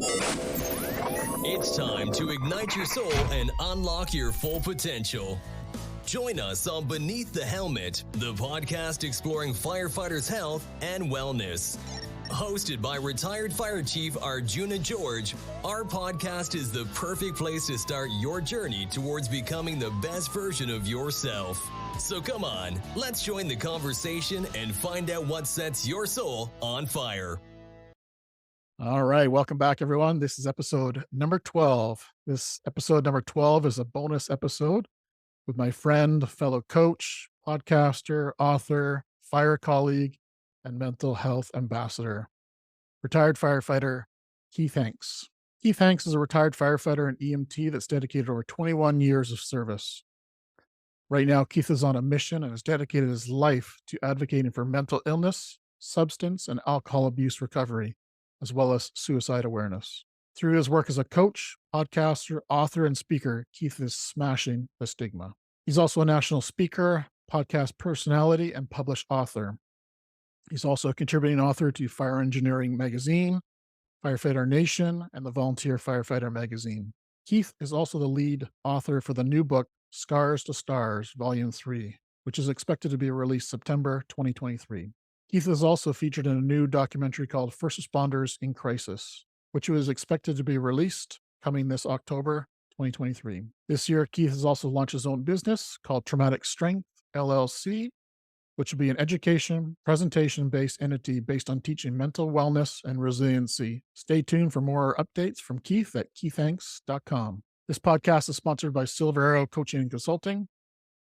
It's time to ignite your soul and unlock your full potential. Join us on Beneath the Helmet, the podcast exploring firefighters' health and wellness. Hosted by retired Fire Chief Arjuna George, our podcast is the perfect place to start your journey towards becoming the best version of yourself. So come on, let's join the conversation and find out what sets your soul on fire. All right, welcome back, everyone. This is episode number 12. This episode number 12 is a bonus episode with my friend, fellow coach, podcaster, author, fire colleague, and mental health ambassador, retired firefighter Keith Hanks. Keith Hanks is a retired firefighter and EMT that's dedicated over 21 years of service. Right now, Keith is on a mission and has dedicated his life to advocating for mental illness, substance, and alcohol abuse recovery, as well as suicide awareness. Through his work as a coach, podcaster, author, and speaker, Keith is smashing the stigma. He's also a national speaker, podcast personality, and published author. He's also a contributing author to Fire Engineering Magazine, Firefighter Nation, and the Volunteer Firefighter Magazine. Keith is also the lead author for the new book, Scars to Stars, Volume 3, which is expected to be released September 2023. Keith is also featured in a new documentary called First Responders in Crisis, which was expected to be released coming this October 2023. This year, Keith has also launched his own business called Traumatic Strength, LLC, which will be an education, presentation-based entity based on teaching mental wellness and resiliency. Stay tuned for more updates from Keith at keithhanks.com. This podcast is sponsored by Silver Arrow Coaching and Consulting,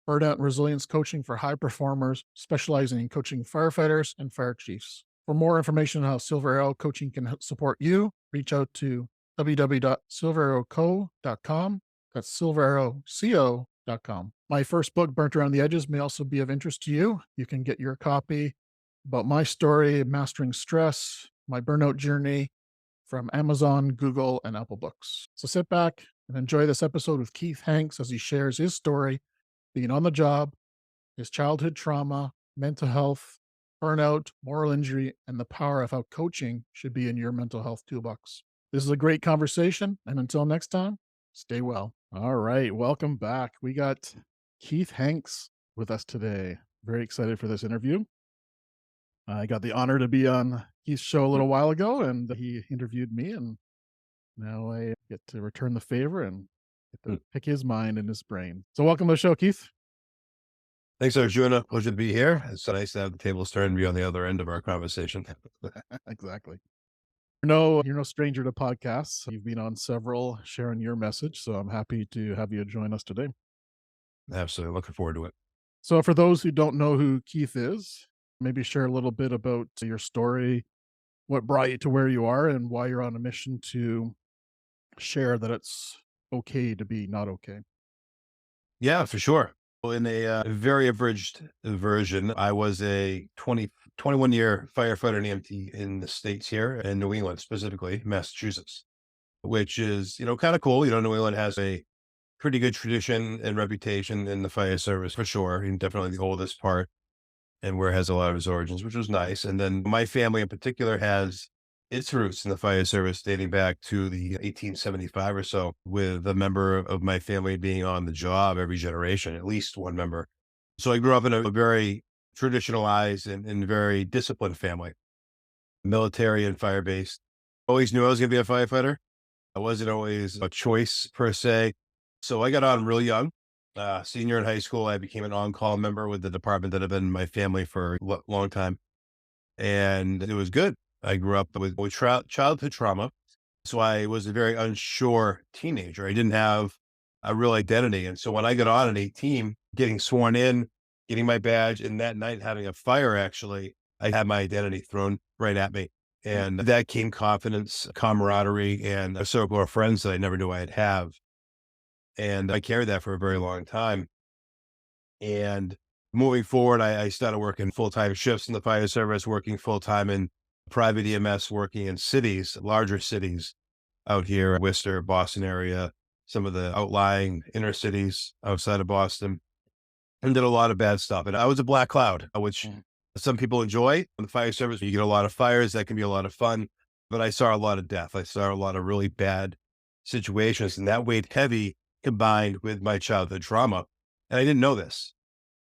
burnout and resilience coaching for high performers, specializing in coaching firefighters and fire chiefs. For more information on how Silver Arrow Coaching can support you, reach out to www.silverarrowco.com. That's silverarrowco.com. My first book, Burnt Around the Edges, may also be of interest to you. You can get your copy about my story, mastering stress, my burnout journey from Amazon, Google, and Apple Books. So sit back and enjoy this episode with Keith Hanks as he shares his story, being on the job, his childhood trauma, mental health, burnout, moral injury, and the power of how coaching should be in your mental health toolbox. This is a great conversation, and until next time, stay well. All right, welcome back. We got Keith Hanks with us today. Very excited for this interview. I got the honor to be on Keith's show a little while ago, and he interviewed me, and now I get to return the favor and get to pick his mind and his brain. So welcome to the show, Keith. Thanks, Arjuna. Pleasure to be here. It's so nice to have the tables turned and be on the other end of our conversation. Exactly. You're no stranger to podcasts. You've been on several sharing your message, so I'm happy to have you join us today. Absolutely. Looking forward to it. So for those who don't know who Keith is, maybe share a little bit about your story, what brought you to where you are, and why you're on a mission to share that it's okay to be not okay. Yeah, for sure. Well, in a very abridged version, I was a 21-year firefighter and EMT in the States here, in New England, specifically Massachusetts, which is, kind of cool. New England has a pretty good tradition and reputation in the fire service for sure, and definitely the oldest part, and where it has a lot of its origins, which was nice. And then my family in particular has its roots in the fire service dating back to the 1875 or so, with a member of my family being on the job every generation, at least one member. So I grew up in a very traditionalized and very disciplined family, military and fire-based. Always knew I was going to be a firefighter. I wasn't always a choice per se. So I got on real young. Senior in high school, I became an on-call member with the department that had been in my family for a long time. And it was good. I grew up with childhood trauma. So I was a very unsure teenager. I didn't have a real identity. And so when I got on at 18, getting sworn in, getting my badge, and that night having a fire, actually, I had my identity thrown right at me. And that came confidence, camaraderie, and a circle of friends that I never knew I'd have. And I carried that for a very long time. And moving forward, I started working full-time shifts in the fire service, working full-time in private EMS, working in cities, larger cities out here, Worcester, Boston area, some of the outlying inner cities outside of Boston, and did a lot of bad stuff. And I was a black cloud, which some people enjoy in the fire service. You get a lot of fires. That can be a lot of fun. but I saw a lot of death. I saw a lot of really bad situations, and that weighed heavy combined with my childhood trauma. And I didn't know this.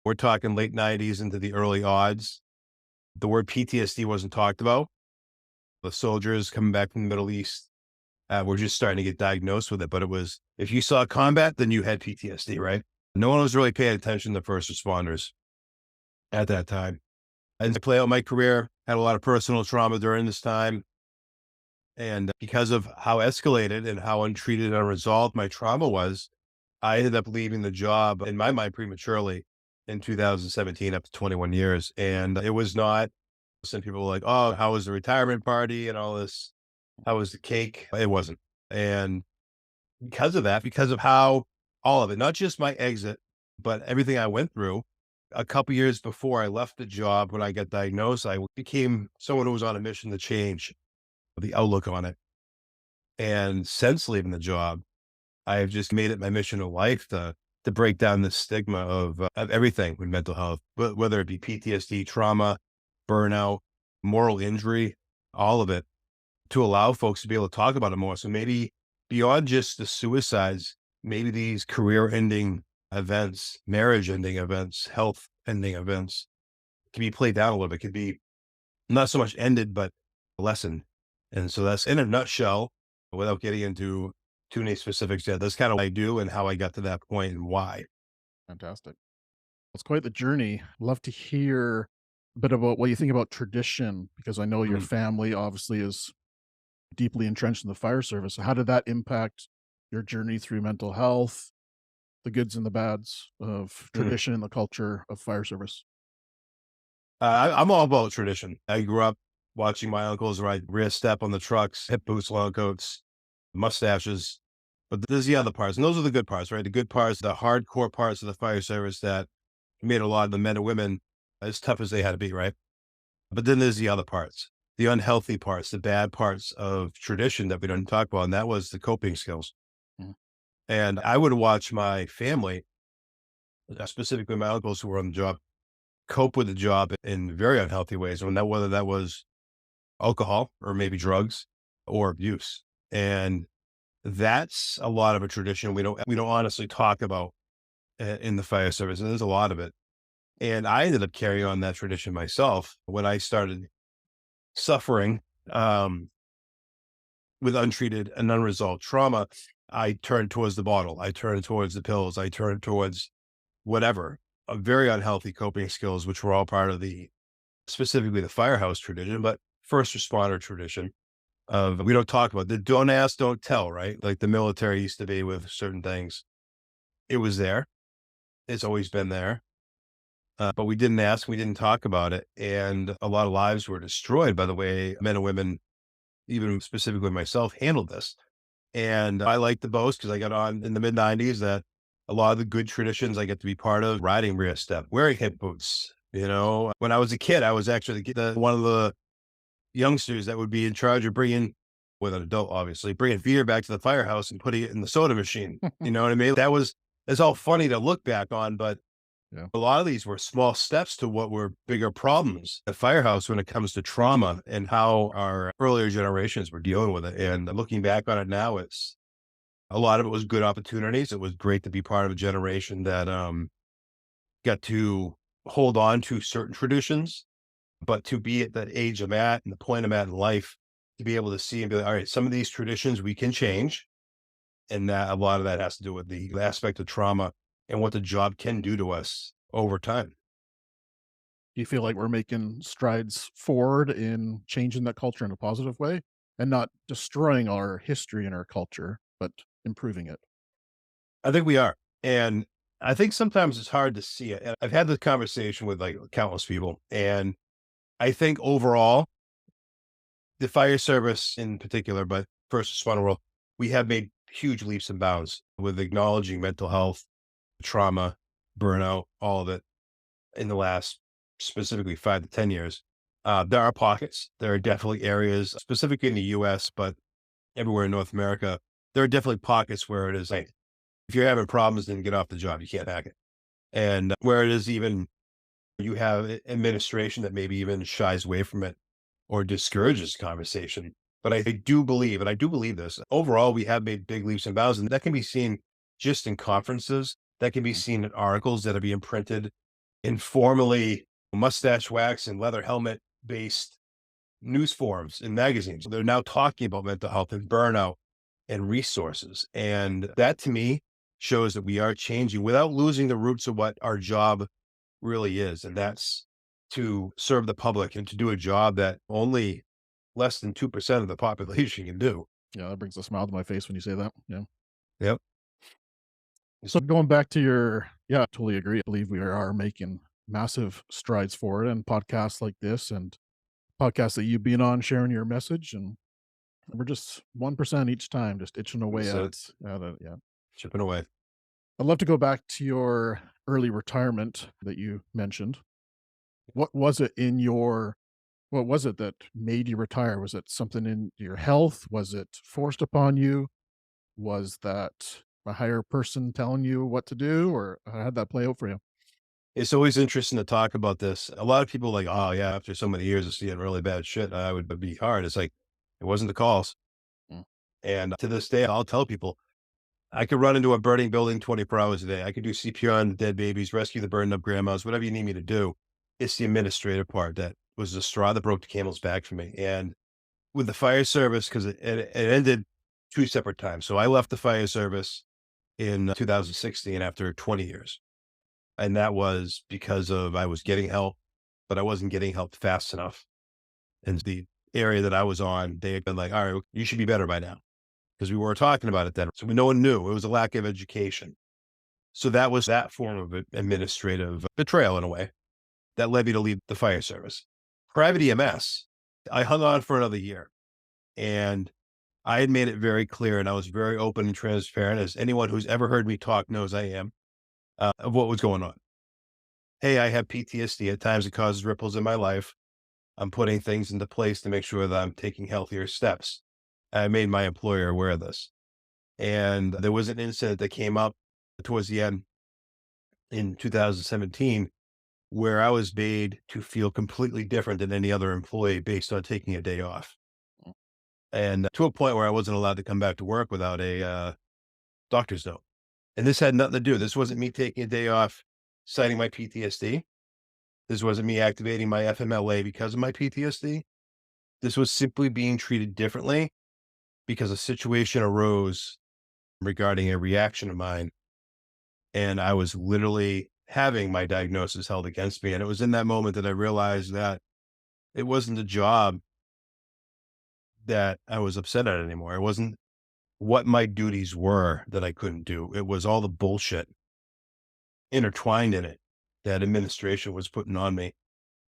We're talking late 90s into the early odds. The word PTSD wasn't talked about. The soldiers coming back from the Middle East were just starting to get diagnosed with it. But it was, if you saw combat, then you had PTSD, right? No one was really paying attention to first responders at that time. And I play out my career, had a lot of personal trauma during this time. And because of how escalated and how untreated and unresolved my trauma was, I ended up leaving the job in my mind prematurely in 2017 up to 21 years. And it was not, some people were like, oh, how was the retirement party and all this? How was the cake? It wasn't. And because of that, because of how all of it, not just my exit, but everything I went through, a couple years before I left the job, when I got diagnosed, I became someone who was on a mission to change the outlook on it. And since leaving the job, I've just made it my mission of life to break down the stigma of everything with mental health, whether it be PTSD, trauma, burnout, moral injury, all of it, to allow folks to be able to talk about it more. So maybe beyond just the suicides, maybe these career-ending events, marriage-ending events, health-ending events can be played down a little bit. Could be not so much ended, but lessened. And so that's in a nutshell, without getting into too many specifics yet. That's kind of what I do and how I got to that point and why. Fantastic. It's quite the journey. Love to hear a bit about what you think about tradition, because I know your Mhm. family obviously is deeply entrenched in the fire service. So how did that impact your journey through mental health, the goods and the bads of Mhm. tradition and the culture of fire service? I'm all about tradition. I grew up watching my uncles ride rear step on the trucks, hip boots, long coats, mustaches. But there's the other parts, and those are the good parts, right? The good parts, the hardcore parts of the fire service that made a lot of the men and women as tough as they had to be, right? But then there's the other parts, the unhealthy parts, the bad parts of tradition that we don't talk about. And that was the coping skills. Mhm. And I would watch my family, specifically my uncles who were on the job, cope with the job in very unhealthy ways. And whether that was alcohol or maybe drugs or abuse. And that's a lot of a tradition we don't honestly talk about in the fire service. And there's a lot of it. And I ended up carrying on that tradition myself when I started suffering um, with untreated and unresolved trauma. I turned towards the bottle. I turned towards the pills. I turned towards whatever, very unhealthy coping skills, which were all part of specifically the firehouse tradition, but first responder tradition of, we don't talk about the don't ask, don't tell, right? Like the military used to be with certain things. It was there. It's always been there. But we didn't ask, we didn't talk about it. And a lot of lives were destroyed by the way men and women, even specifically myself, handled this. And I like to boast because I got on in the mid 90s that a lot of the good traditions I get to be part of, riding rear step, wearing hip boots. When I was a kid, I was actually one of the youngsters that would be in charge of bringing, with an adult, obviously, bringing beer back to the firehouse and putting it in the soda machine. You know what I mean? It's all funny to look back on, but Yeah. a lot of these were small steps to what were bigger problems at firehouse when it comes to trauma and how our earlier generations were dealing with it. And looking back on it now, it's a lot of it was good opportunities. It was great to be part of a generation that got to hold on to certain traditions, but to be at that age I'm at and the point I'm at in life, to be able to see and be like, all right, some of these traditions we can change. And that a lot of that has to do with the aspect of trauma and what the job can do to us over time. Do you feel like we're making strides forward in changing that culture in a positive way and not destroying our history and our culture, but improving it? I think we are. And I think sometimes it's hard to see it. And I've had this conversation with like countless people. And I think overall, the fire service in particular, but first responder world, we have made huge leaps and bounds with acknowledging mental health, trauma, burnout, all of it in the last specifically 5 to 10 years. There are pockets. There are definitely areas, specifically in the US, but everywhere in North America, there are definitely pockets where it is like, if you're having problems, then get off the job. You can't hack it. And where it is even, you have administration that maybe even shies away from it or discourages conversation. But I do believe, and I do believe this, overall, we have made big leaps and bounds, and that can be seen just in conferences. That can be seen in articles that are being printed informally, mustache wax and leather helmet based news forums and magazines. They're now talking about mental health and burnout and resources. And that to me shows that we are changing without losing the roots of what our job really is. And that's to serve the public and to do a job that only less than 2% of the population can do. Yeah, that brings a smile to my face when you say that. Yeah. Yep. So going back to yeah, I totally agree. I believe we are making massive strides forward, and podcasts like this and podcasts that you've been on sharing your message, and we're just 1% each time, just itching away So at it. Yeah. chipping away. I'd love to go back to your early retirement that you mentioned. What was it in your what was it that made you retire? Was it something in your health? Was it forced upon you? Was that a higher person telling you what to do, or how did that play out for you? It's always interesting to talk about this. A lot of people like, oh yeah, after so many years of seeing really bad shit, I would be hard. It's like, it wasn't the calls. Mm. And to this day, I'll tell people, I could run into a burning building 24 hours a day. I could do CPR on dead babies, rescue the burned up grandmas, whatever you need me to do. It's the administrative part that was the straw that broke the camel's back for me. And with the fire service, because it ended two separate times. So I left the fire service in 2016 after 20 years. And that was because of I was getting help, but I wasn't getting help fast enough. And the area that I was on, they had been like, all right, you should be better by now. Because we were talking about it then. So no one knew. It was a lack of education. So that was that form of administrative betrayal in a way that led me to leave the fire service. Private EMS, I hung on for another year, and I had made it very clear, and I was very open and transparent, as anyone who's ever heard me talk knows I am, of what was going on. Hey, I have PTSD. At times it causes ripples in my life. I'm putting things into place to make sure that I'm taking healthier steps. I made my employer aware of this. And there was an incident that came up towards the end in 2017 where I was made to feel completely different than any other employee based on taking a day off. And to a point where I wasn't allowed to come back to work without a doctor's note. And this had nothing to do. This wasn't me taking a day off, citing my PTSD. This wasn't me activating my FMLA because of my PTSD. This was simply being treated differently because a situation arose regarding a reaction of mine. And I was literally having my diagnosis held against me. And it was in that moment that I realized that it wasn't the job that I was upset at anymore. It wasn't what my duties were that I couldn't do. It was all the bullshit intertwined in it that administration was putting on me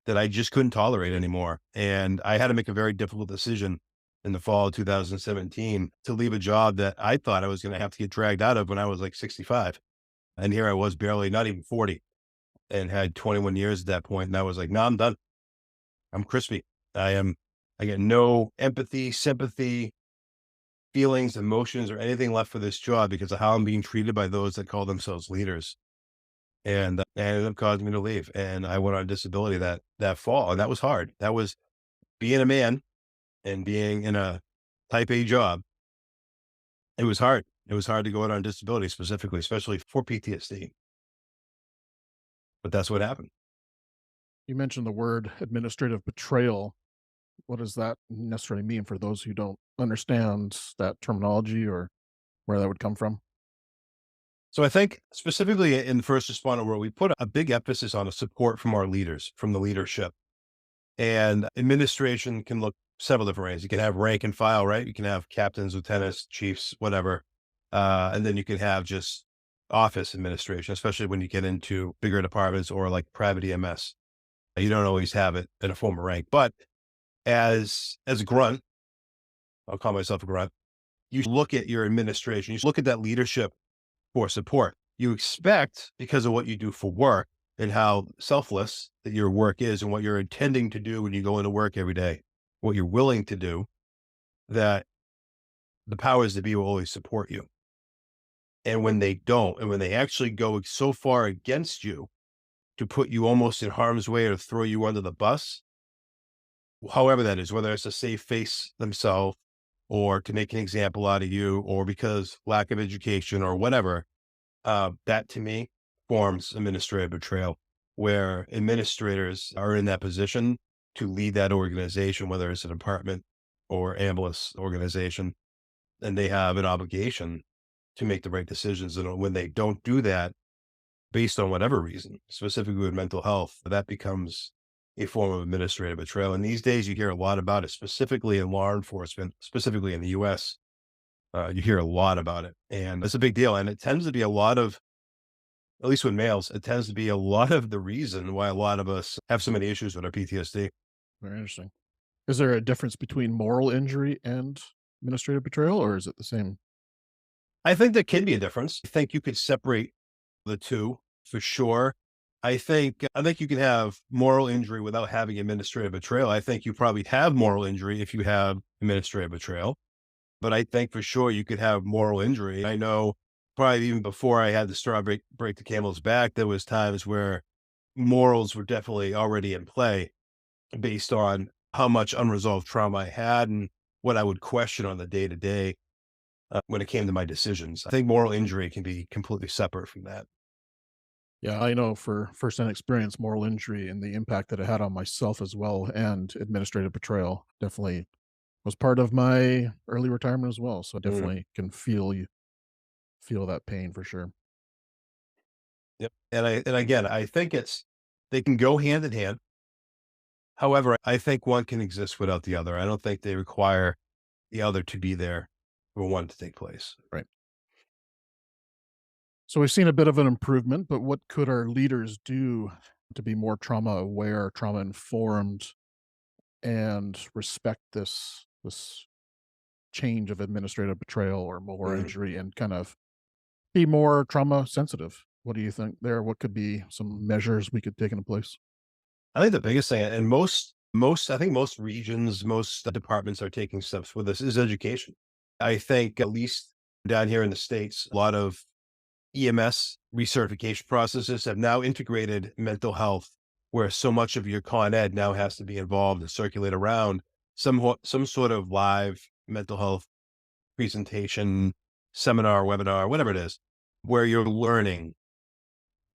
that I just couldn't tolerate anymore. And I had to make a very difficult decision in the fall of 2017 to leave a job that I thought I was going to have to get dragged out of when I was like 65. And here I was barely, not even 40, and had 21 years at that point. And I was like, no, I'm done. I'm crispy. I get no empathy, sympathy, feelings, emotions, or anything left for this job because of how I'm being treated by those that call themselves leaders. And that ended up causing me to leave. And I went on disability that fall. And that was hard. That was being a man and being in a type A job. It was hard. It was hard to go out on disability specifically, especially for PTSD. But that's what happened. You mentioned the word administrative betrayal. What does that necessarily mean for those who don't understand that terminology or where that would come from? So I think specifically in the first responder world, we put a big emphasis on a support from our leaders, from the leadership. And administration can look several different ways. You can have rank and file, right? You can have captains, lieutenants, chiefs, whatever. And then you can have just office administration, especially when you get into bigger departments or like private EMS. You don't always have it in a form of rank, but as a grunt, I'll call myself a grunt. You look at your administration, you look at that leadership for support. You expect, because of what you do for work and how selfless that your work is and what you're intending to do when you go into work every day, what you're willing to do, that the powers that be will always support you. And when they don't, and when they actually go so far against you to put you almost in harm's way or throw you under the bus, however that is, whether it's to save face themselves or to make an example out of you, or because lack of education or whatever, that to me forms administrative betrayal, where administrators are in that position to lead that organization, whether it's a department or ambulance organization, and they have an obligation to make the right decisions. And when they don't do that, based on whatever reason, specifically with mental health, that becomes a form of administrative betrayal. And these days you hear a lot about it, specifically in law enforcement, specifically in the US. You hear a lot about it, and it's a big deal. And it tends to be a lot of, at least with males, it tends to be a lot of the reason why a lot of us have so many issues with our PTSD. Very interesting. Is there a difference between moral injury and administrative betrayal, or is it the same? I think there can be a difference. I think you could separate the two for sure. I think you can have moral injury without having administrative betrayal. I think you probably have moral injury if you have administrative betrayal, but I think for sure you could have moral injury. I know probably even before I had the straw break the camel's back, there was times where morals were definitely already in play based on how much unresolved trauma I had and what I would question on the day to day when it came to my decisions. I think moral injury can be completely separate from that. Yeah, I know for firsthand experience, moral injury and the impact that it had on myself as well, and administrative betrayal definitely was part of my early retirement as well. So I Mm, definitely can feel that pain for sure. yep. And again, I think they can go hand in hand. However, I think one can exist without the other. I don't think they require the other to be there for one to take place. Right. So we've seen a bit of an improvement, but what could our leaders do to be more trauma aware, trauma informed, and respect this change of administrative betrayal or moral Mm. injury and kind of be more trauma sensitive? What do you think there? What could be some measures we could take into place? I think the biggest thing, and most, I think most regions, most departments are taking steps with this, is education. I think at least down here in the States, a lot of EMS recertification processes have now integrated mental health, where so much of your con ed now has to be involved and circulate around some sort of live mental health presentation, seminar, webinar, whatever it is, where you're learning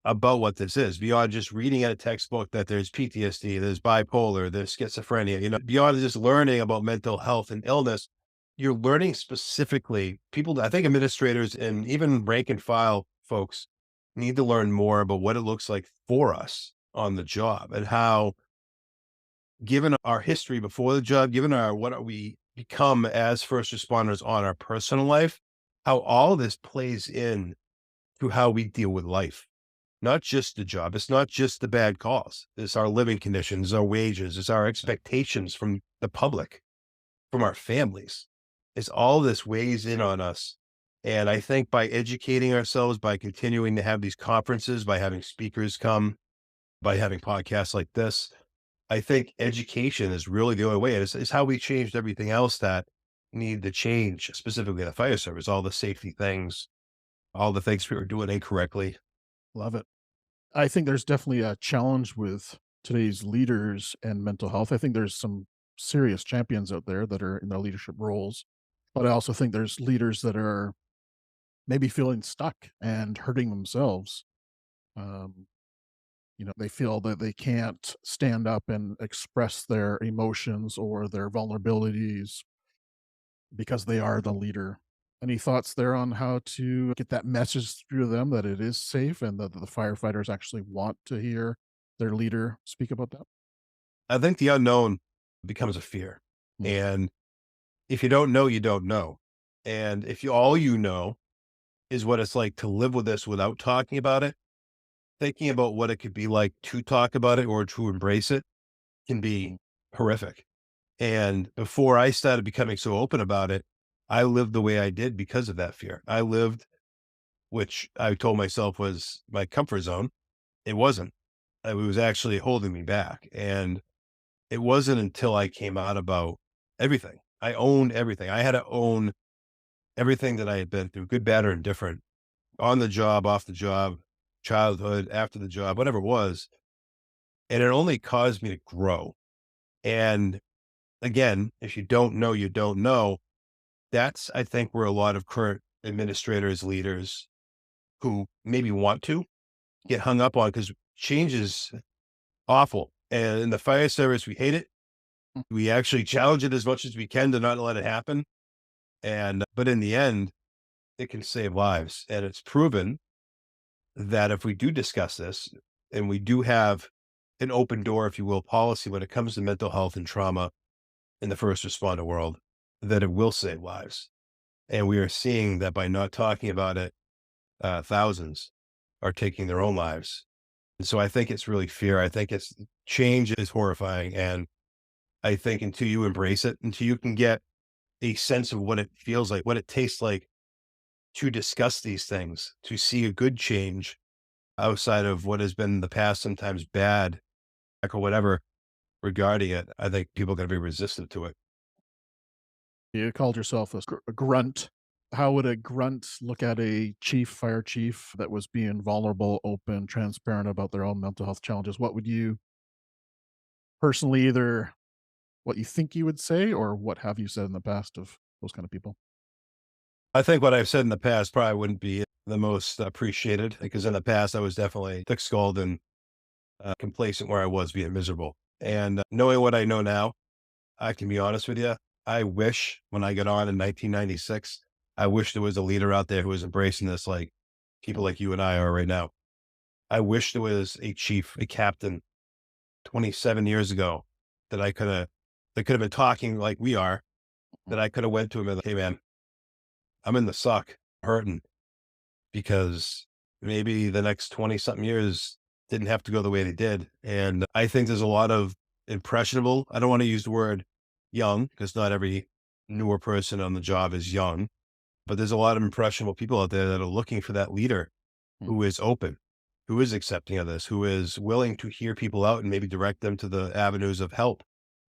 about what this is beyond just reading in a textbook that there's PTSD, there's bipolar, there's schizophrenia, beyond just learning about mental health and illness, you're learning specifically people. I think administrators and even rank and file folks need to learn more about what it looks like for us on the job and how, given our history before the job, given our, what are we become as first responders on our personal life, how all this plays in to how we deal with life, not just the job. It's not just the bad calls. It's our living conditions, our wages, it's our expectations from the public, from our families. It's all this weighs in on us. And I think by educating ourselves, by continuing to have these conferences, by having speakers come, by having podcasts like this, I think education is really the only way. It's how we changed everything else that need to change, specifically the fire service, all the safety things, all the things we were doing incorrectly. Love it. I think there's definitely a challenge with today's leaders and mental health. I think there's some serious champions out there that are in their leadership roles, but I also think there's leaders that are maybe feeling stuck and hurting themselves. Um, they feel that they can't stand up and express their emotions or their vulnerabilities because they are the leader. Any thoughts there on how to get that message through to them that it is safe and that the firefighters actually want to hear their leader speak about that? I think the unknown becomes a fear. Mm, And if you don't know, you don't know. And if all you know is what it's like to live with this without talking about it, thinking about what it could be like to talk about it or to embrace it can mm, be horrific. And before I started becoming so open about it, I lived the way I did because of that fear. I lived, which I told myself was my comfort zone. It wasn't. It was actually holding me back. And it wasn't until I came out about everything. I owned everything. I had to own everything that I had been through, good, bad, or indifferent, on the job, off the job, childhood, after the job, whatever it was. And it only caused me to grow. And again, if you don't know, you don't know. That's, I think, where a lot of current administrators, leaders who maybe want to get hung up on, because change is awful. And in the fire service, we hate it. We actually challenge it as much as we can to not let it happen. But in the end, it can save lives. And it's proven that if we do discuss this and we do have an open door, if you will, policy when it comes to mental health and trauma in the first responder world, that it will save lives. And we are seeing that by not talking about it, thousands are taking their own lives. And so I think it's really fear. I think it's change is horrifying. And I think until you embrace it, until you can get a sense of what it feels like, what it tastes like to discuss these things, to see a good change outside of what has been in the past, sometimes bad or whatever regarding it, I think people are going to be resistant to it. You called yourself a grunt. How would a grunt look at a fire chief that was being vulnerable, open, transparent about their own mental health challenges? What would you personally, either what you think you would say or what have you said in the past of those kind of people? I think what I've said in the past probably wouldn't be the most appreciated, because in the past I was definitely thick-skulled and complacent where I was being miserable. And knowing what I know now, I can be honest with you. I wish when I got on in 1996, I wish there was a leader out there who was embracing this like people like you and I are right now. I wish there was a chief, a captain 27 years ago that that could have been talking like we are, that I could have went to him and, hey man, I'm in the suck, hurting, because maybe the next 20 something years didn't have to go the way they did. And I think there's a lot of impressionable, I don't want to use the word young, because not every newer person on the job is young, but there's a lot of impressionable people out there that are looking for that leader who is open, who is accepting of this, who is willing to hear people out and maybe direct them to the avenues of help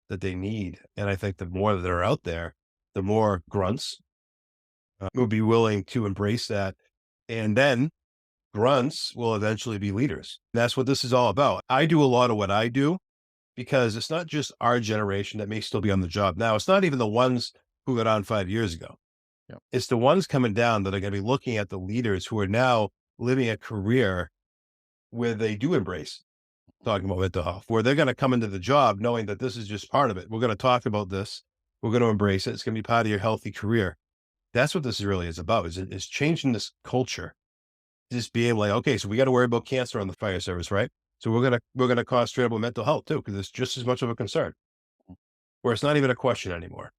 that they need. And I think the more that are out there, the more grunts will be willing to embrace that. And then grunts will eventually be leaders. That's what this is all about. I do a lot of what I do because it's not just our generation that may still be on the job now. It's not even the ones who got on 5 years ago. Yep. It's the ones coming down that are going to be looking at the leaders who are now living a career where they do embrace talking about mental health, where they're going to come into the job knowing that this is just part of it. We're going to talk about this. We're going to embrace it. It's going to be part of your healthy career. That's what this really is about, is changing this culture. Just being like, okay, so we got to worry about cancer on the fire service, right? So we're going to concentrate on mental health too, because it's just as much of a concern, where it's not even a question anymore.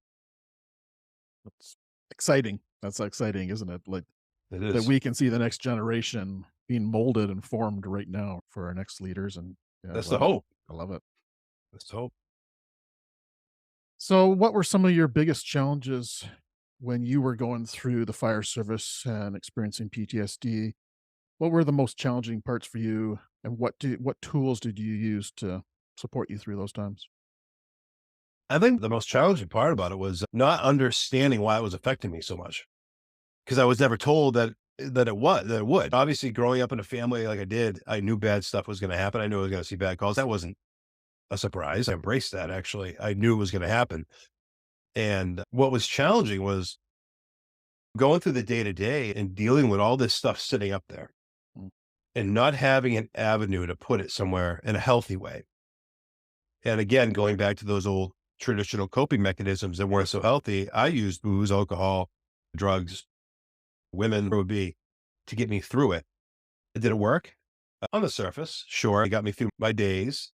That's exciting. That's exciting, isn't it? Like It that is. we can see the next generation being molded and formed right now for our next leaders. And yeah, That's the hope. I love it. That's the hope. So, what were some of your biggest challenges when you were going through the fire service and experiencing PTSD? What were the most challenging parts for you, and what tools did you use to support you through those times? I think the most challenging part about it was not understanding why it was affecting me so much, because I was never told that it would. Obviously, growing up in a family like I did, I knew bad stuff was going to happen. I knew I was going to see bad calls. That wasn't a surprise. I embraced that. Actually, I knew it was going to happen. And what was challenging was going through the day to day and dealing with all this stuff sitting up there Mm. and not having an avenue to put it somewhere in a healthy way. And again, going back to those old traditional coping mechanisms that weren't so healthy, I used booze, alcohol, drugs, women would be to get me through it. Did it work? On the surface, sure, it got me through my days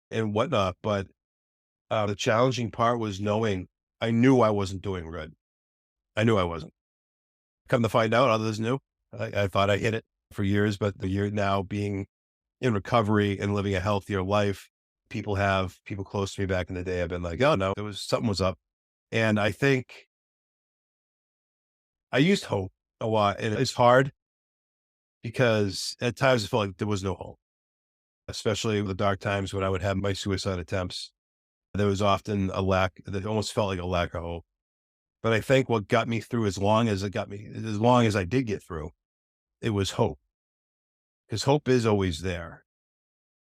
and whatnot. But the challenging part was knowing I knew I wasn't doing good. I knew I wasn't. Come to find out, others knew. I thought I hit it for years, but the year now being in recovery and living a healthier life, people close to me back in the day have been like, oh no, something was up. And I think I used hope a lot, and it's hard because at times it felt like there was no hope, especially the dark times when I would have my suicide attempts. There was often that almost felt like a lack of hope. But I think what got me through, as long as I did get through, it was hope, because hope is always there.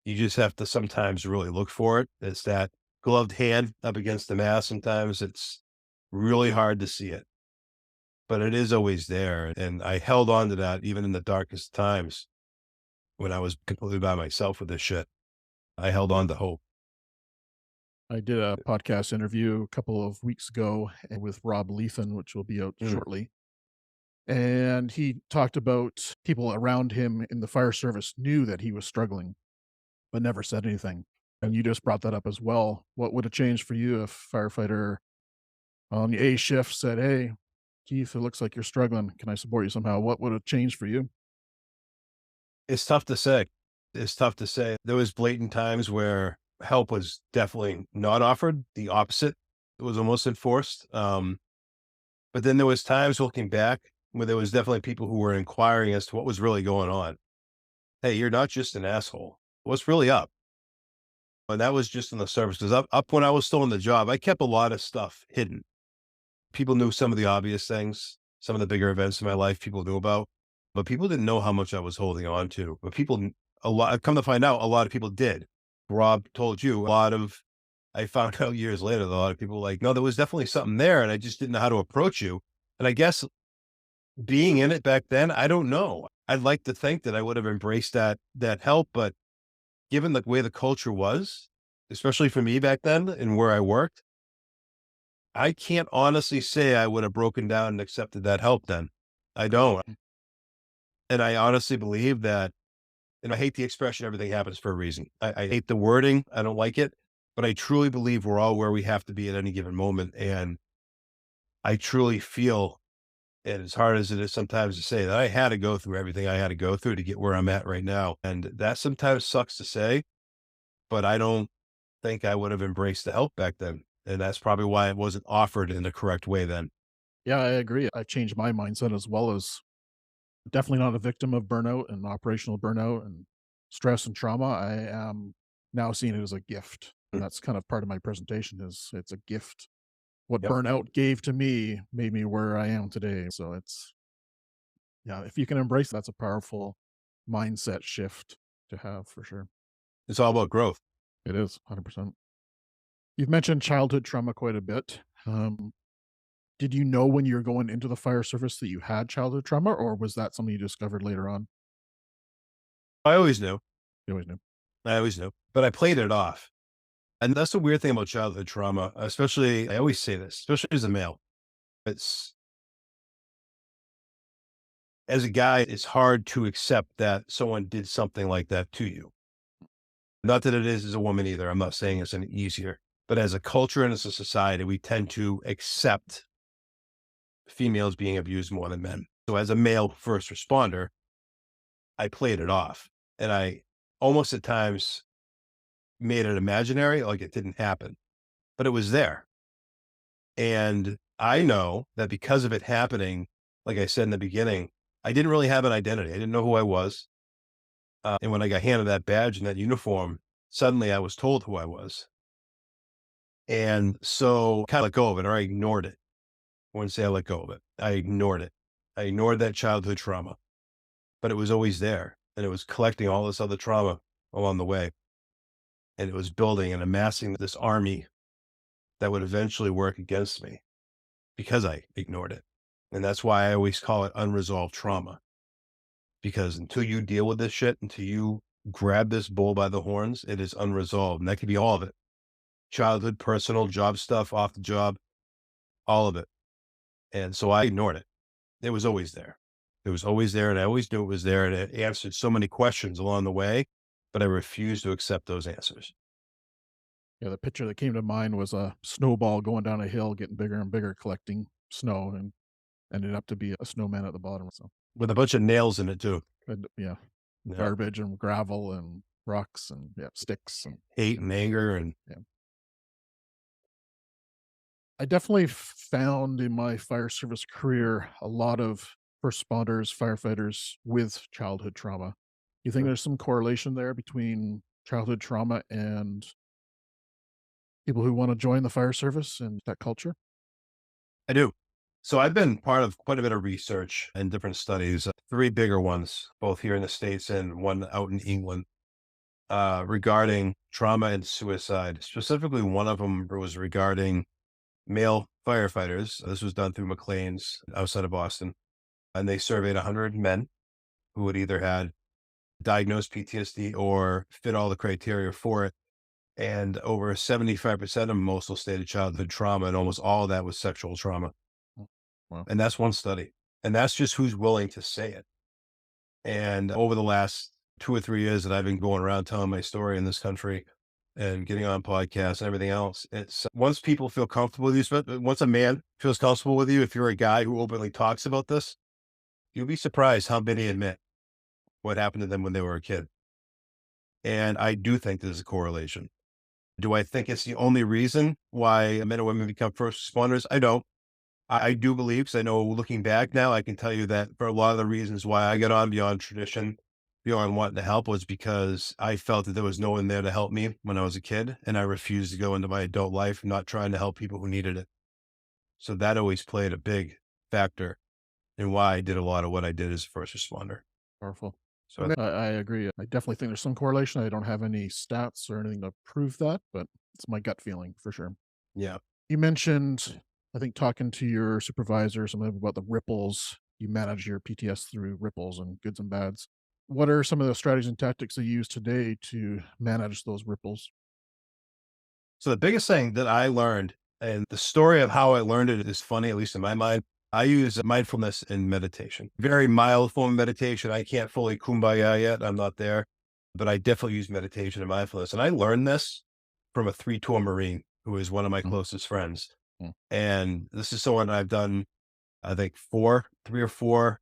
You just have to sometimes really look for it. It's that gloved hand up against the mask. Sometimes it's really hard to see it, but it is always there. And I held on to that even in the darkest times when I was completely by myself with this shit. I held on to hope. I did a podcast interview a couple of weeks ago with Rob Lethan, which will be out Mm. shortly. And he talked about people around him in the fire service knew that he was struggling, but never said anything. And you just brought that up as well. What would have changed for you if firefighter on the A shift said, "Hey, Keith, it looks like you're struggling. Can I support you somehow?" What would have changed for you? It's tough to say. It's tough to say. There was blatant times where help was definitely not offered. The opposite was almost enforced. But then there was times looking back where there was definitely people who were inquiring as to what was really going on. Hey, you're not just an asshole. What's really up? And that was just in the service. Because up when I was still in the job, I kept a lot of stuff hidden. People knew some of the obvious things, some of the bigger events in my life people knew about, but people didn't know how much I was holding on to. But a lot, come to find out, a lot of people did. Rob told you I found out years later, that a lot of people were like, no, there was definitely something there. And I just didn't know how to approach you. And I guess being in it back then, I don't know. I'd like to think that I would have embraced that help, but given the way the culture was, especially for me back then and where I worked, I can't honestly say I would have broken down and accepted that help then. I don't. And I honestly believe that, and I hate the expression, everything happens for a reason. I hate the wording. I don't like it, but I truly believe we're all where we have to be at any given moment. And I truly feel, and as hard as it is sometimes to say, that I had to go through everything I had to go through to get where I'm at right now. And that sometimes sucks to say, but I don't think I would have embraced the help back then. And that's probably why it wasn't offered in the correct way then. Yeah, I agree. I've changed my mindset as well as definitely not a victim of burnout and operational burnout and stress and trauma. I am now seeing it as a gift. And Mm. that's kind of part of my presentation is it's a gift. What Yep. burnout gave to me made me where I am today. So it's yeah, if you can embrace that's a powerful mindset shift to have for sure. It's all about growth. It is 100%. You've mentioned childhood trauma quite a bit. Did you know when you were going into the fire service that you had childhood trauma, or was that something you discovered later on? I always knew. You always knew. I always knew, but I played it off. And that's the weird thing about childhood trauma, especially, I always say this, especially as a male. It's, as a guy, it's hard to accept that someone did something like that to you. Not that it is as a woman either. I'm not saying it's any easier, but as a culture and as a society, we tend to accept females being abused more than men. So as a male first responder, I played it off and I almost at times made it imaginary, like it didn't happen, but it was there. And I know that because of it happening, like I said in the beginning, I didn't really have an identity. I didn't know who I was. And when I got handed that badge and that uniform, suddenly I was told who I was. And so kind of let go of it, or I ignored it. I wouldn't say I let go of it. I ignored it. I ignored that childhood trauma, but it was always there. And it was collecting all this other trauma along the way. And it was building and amassing this army that would eventually work against me because I ignored it. And that's why I always call it unresolved trauma. Because until you deal with this shit, until you grab this bull by the horns, it is unresolved. And that could be all of it. Childhood, personal, job stuff, off the job, all of it. And so I ignored it. It was always there. It was always there. And I always knew it was there. And it answered so many questions along the way, but I refused to accept those answers. Yeah, the picture that came to mind was a snowball going down a hill, getting bigger and bigger, collecting snow, and ended up to be a snowman at the bottom. So, With a bunch of nails in it too. yeah, Yeah. garbage and gravel and rocks and yeah, sticks and Hate and anger and yeah. I definitely found in my fire service career a lot of first responders, firefighters with childhood trauma. You think there's some correlation there between childhood trauma and people who want to join the fire service and that culture? I do. So I've been part of quite a bit of research and different studies, three bigger ones, both here in the States and one out in England. regarding trauma and suicide. Specifically, one of them was regarding male firefighters. This was done through McLean's outside of Boston, and they surveyed 100 men who had either had diagnosed PTSD or fit all the criteria for it. And over 75% of them also stated childhood trauma, and almost all of that was sexual trauma. Mm. Wow. And that's one study. And that's just who's willing to say it. And over the last 2 or 3 years that I've been going around telling my story in this country and getting on podcasts and everything else, it's once people feel comfortable with you, once a man feels comfortable with you, if you're a guy who openly talks about this, you'll be surprised how many admit what happened to them when they were a kid. And I do think there's a correlation. Do I think it's the only reason why men and women become first responders? I don't. I do believe, because I know looking back now, I can tell you that for a lot of the reasons why I got on beyond tradition, beyond wanting to help, was because I felt that there was no one there to help me when I was a kid, and I refused to go into my adult life not trying to help people who needed it. So that always played a big factor in why I did a lot of what I did as a first responder. Powerful. So I agree. I definitely think there's some correlation. I don't have any stats or anything to prove that, but it's my gut feeling for sure. yeah. You mentioned, I think, talking to your supervisor, something about the ripples. You manage your PTS through ripples and goods and bads. What are some of the strategies and tactics that you use today to manage those ripples? So the biggest thing that I learned, and the story of how I learned it is funny, at least in my mind. I use mindfulness and meditation. Very mild form of meditation. I can't fully kumbaya yet. I'm not there, but I definitely use meditation and mindfulness. And I learned this from a 3-tour Marine who is one of my Mm, closest friends. mm, And this is someone I've done, I think, 3 or 4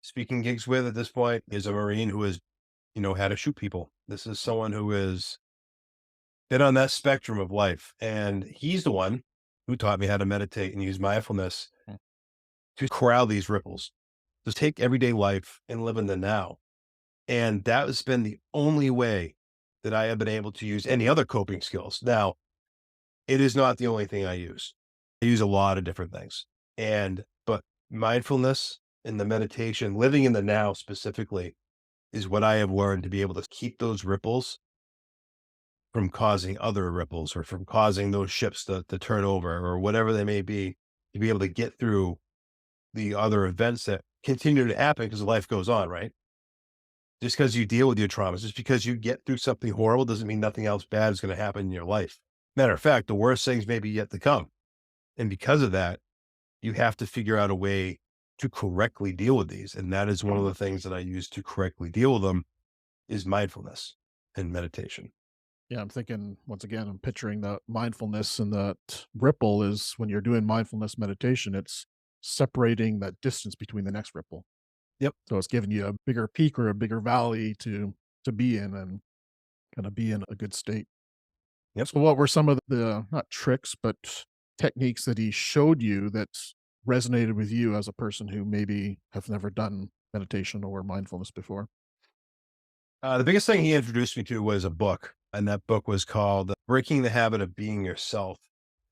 speaking gigs with at this point. Is a Marine who has, had to shoot people. This is someone who has been on that spectrum of life. And he's the one who taught me how to meditate and use mindfulness mm. to corral these ripples, to take everyday life and live in the now. And that has been the only way that I have been able to use any other coping skills. Now, it is not the only thing I use. I use a lot of different things. But mindfulness and the meditation, living in the now specifically, is what I have learned to be able to keep those ripples from causing other ripples, or from causing those ships to turn over, or whatever they may be, to be able to get through the other events that continue to happen because life goes on, right? Just because you deal with your traumas, just because you get through something horrible doesn't mean nothing else bad is going to happen in your life. Matter of fact, the worst things may be yet to come. And because of that, you have to figure out a way to correctly deal with these. And that is one of the things that I use to correctly deal with them, is mindfulness and meditation. Yeah, I'm thinking, once again, I'm picturing that mindfulness, and that ripple is when you're doing mindfulness meditation, it's separating that distance between the next ripple. Yep. So it's giving you a bigger peak or a bigger valley to be in and kind of be in a good state. Yep. So what were some of the, not tricks, but techniques that he showed you that resonated with you as a person who maybe have never done meditation or mindfulness before? The biggest thing he introduced me to was a book, and that book was called Breaking the Habit of Being Yourself.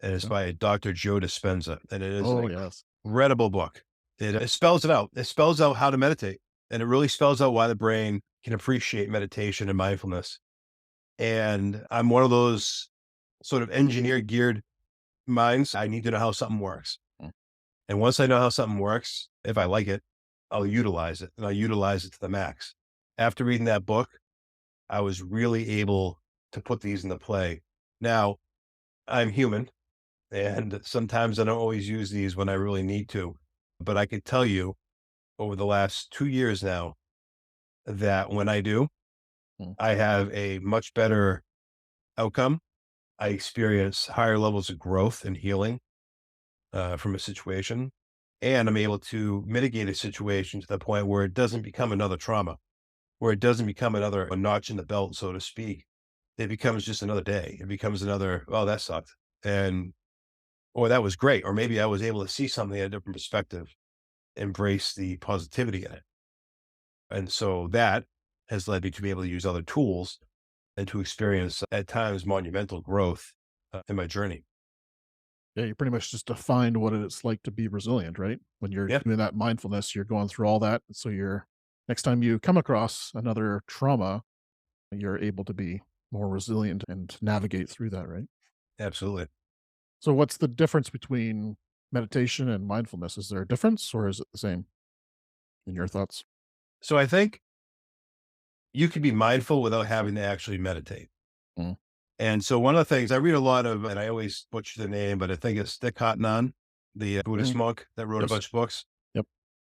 And it's Okay. by Dr. Joe Dispenza. And it is Oh, an yes. incredible book. It spells it out. It spells out how to meditate. And it really spells out why the brain can appreciate meditation and mindfulness. And I'm one of those sort of engineer geared minds. I need to know how something works. Mm. And once I know how something works, if I like it, I'll utilize it, and I'll utilize it to the max. After reading that book, I was really able to put these into play. Now, I'm human, and sometimes I don't always use these when I really need to. But I could tell you over the last 2 years now that when I do, Mm. I have a much better outcome. I experience higher levels of growth and healing from a situation. And I'm able to mitigate a situation to the point where it doesn't become another trauma, where it doesn't become a notch in the belt, so to speak. It becomes just another day. It becomes another, oh, that sucked. And, or that was great. Or maybe I was able to see something at a different perspective, embrace the positivity in it. And so that has led me to be able to use other tools and to experience at times monumental growth in my journey. Yeah, you pretty much just defined what it's like to be resilient, right? When you're Yeah. doing that mindfulness, you're going through all that. So you're next time you come across another trauma, you're able to be more resilient and navigate through that, right? Absolutely. So, what's the difference between meditation and mindfulness? Is there a difference or is it the same in your thoughts? So I think you can be mindful without having to actually meditate. Mm. And so one of the things I read a lot of, and I always butcher the name, but I think it's Thich Nhat, the Buddhist Mhm. monk that wrote a Yes. bunch of books. Yep.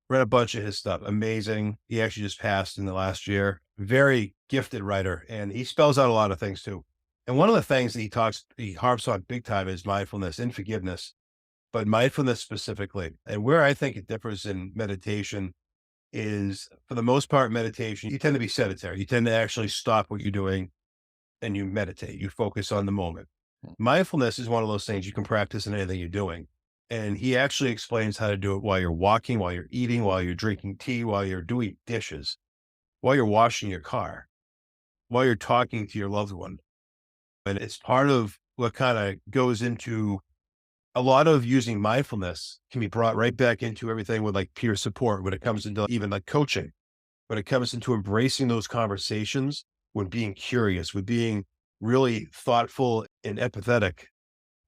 Read a bunch of his stuff. Amazing. He actually just passed in the last year. Very gifted writer, and he spells out a lot of things too. And one of the things that he harps on big time is mindfulness and forgiveness, but mindfulness specifically. And where I think it differs in meditation is, for the most part, meditation, you tend to be sedentary. You tend to actually stop what you're doing and you meditate. You focus on the moment. Mm. Mindfulness is one of those things you can practice in anything you're doing. And he actually explains how to do it while you're walking, while you're eating, while you're drinking tea, while you're doing dishes, while you're washing your car, while you're talking to your loved one. And it's part of what kind of goes into a lot of using mindfulness can be brought right back into everything with like peer support when it comes into even like coaching, when it comes into embracing those conversations, when being curious, with being really thoughtful and empathetic,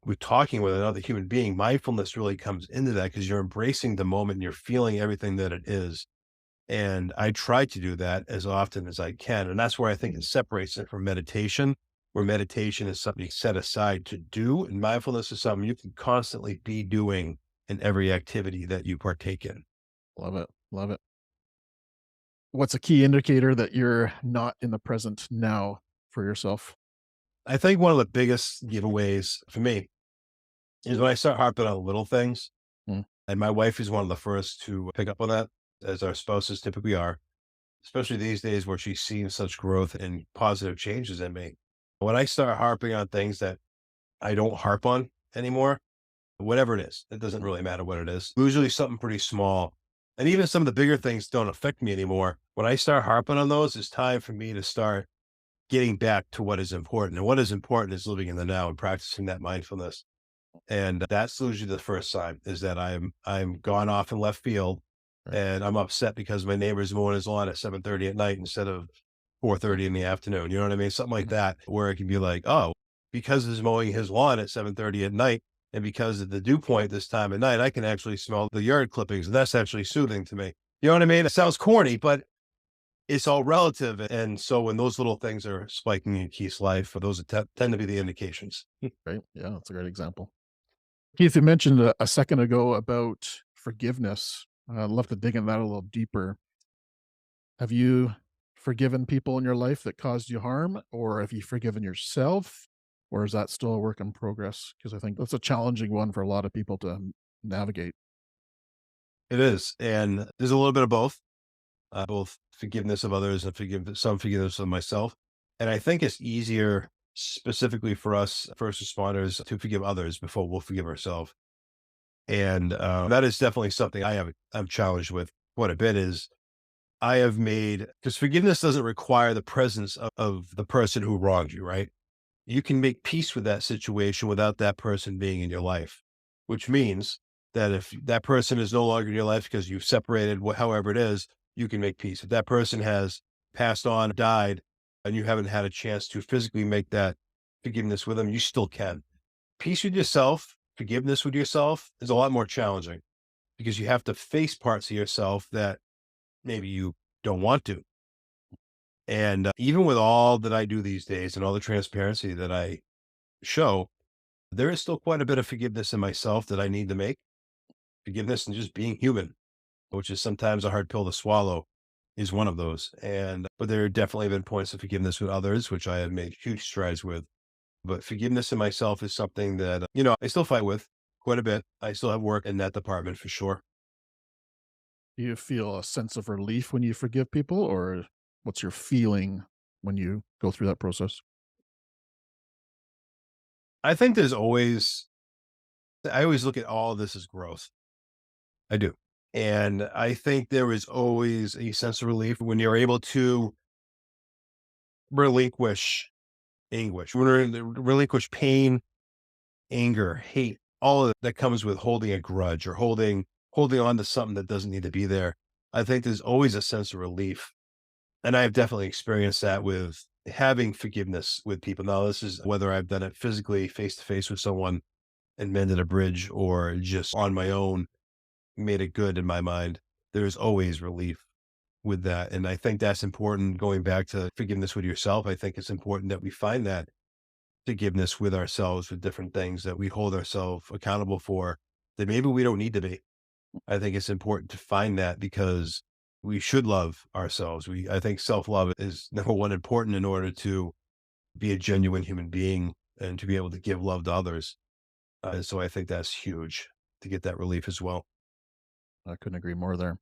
with talking with another human being. Mindfulness really comes into that because you're embracing the moment and you're feeling everything that it is. And I try to do that as often as I can. And that's where I think it separates it from meditation, where meditation is something set aside to do, and mindfulness is something you can constantly be doing in every activity that you partake in. Love it. Love it. What's a key indicator that you're not in the present now for yourself? I think one of the biggest giveaways for me is when I start harping on little things. Mm. And my wife is one of the first to pick up on that, as our spouses typically are, especially these days where she's seen such growth and positive changes in me. When I start harping on things that I don't harp on anymore, whatever it is, it doesn't really matter what it is. Usually something pretty small. And even some of the bigger things don't affect me anymore. When I start harping on those, it's time for me to start getting back to what is important. And what is important is living in the now and practicing that mindfulness. And that's usually the first sign, is that I'm gone off in left field Right. and I'm upset because my neighbor's mowing his lawn at 7:30 at night instead of 4:30 in the afternoon. You know what I mean? Something like Mhm. that, where it can be like, oh, because he's mowing his lawn at 7:30 at night, and because of the dew point this time of night, I can actually smell the yard clippings. And that's actually soothing to me. You know what I mean? It sounds corny, but it's all relative. And so when those little things are spiking in Keith's life, those tend to be the indications. Right. Yeah, that's a great example. Keith, you mentioned a second ago about forgiveness. I'd love to dig in that a little deeper. Have you forgiven people in your life that caused you harm, or have you forgiven yourself, or is that still a work in progress? Because I think that's a challenging one for a lot of people to navigate. It is. And there's a little bit of both forgiveness of others and some forgiveness of myself. And I think it's easier specifically for us first responders to forgive others before we'll forgive ourselves. And that is definitely something I'm challenged with quite a bit. Is I have made, because forgiveness doesn't require the presence of the person who wronged you, right? You can make peace with that situation without that person being in your life, which means that if that person is no longer in your life because you've separated, however it is, you can make peace. If that person has passed on, died, and you haven't had a chance to physically make that forgiveness with them, you still can. Peace with yourself, forgiveness with yourself is a lot more challenging because you have to face parts of yourself that maybe you don't want to. And even with all that I do these days and all the transparency that I show, there is still quite a bit of forgiveness in myself that I need to make. Forgiveness and just being human, which is sometimes a hard pill to swallow, is one of those. But there have definitely been points of forgiveness with others, which I have made huge strides with. But forgiveness in myself is something that, I still fight with quite a bit. I still have work in that department for sure. Do you feel a sense of relief when you forgive people, or what's your feeling when you go through that process? I think I always look at all of this as growth. I do. And I think there is always a sense of relief when you're able to relinquish anguish, when you relinquish pain, anger, hate, all of that comes with holding a grudge or holding on to something that doesn't need to be there. I think there's always a sense of relief. And I've definitely experienced that with having forgiveness with people. Now, this is whether I've done it physically face to face with someone and mended a bridge or just on my own, made it good in my mind. There's always relief with that. And I think that's important. Going back to forgiveness with yourself, I think it's important that we find that forgiveness with ourselves, with different things that we hold ourselves accountable for that maybe we don't need to be. I think it's important to find that because we should love ourselves. I think self-love is number one important in order to be a genuine human being and to be able to give love to others. So I think that's huge to get that relief as well. I couldn't agree more there.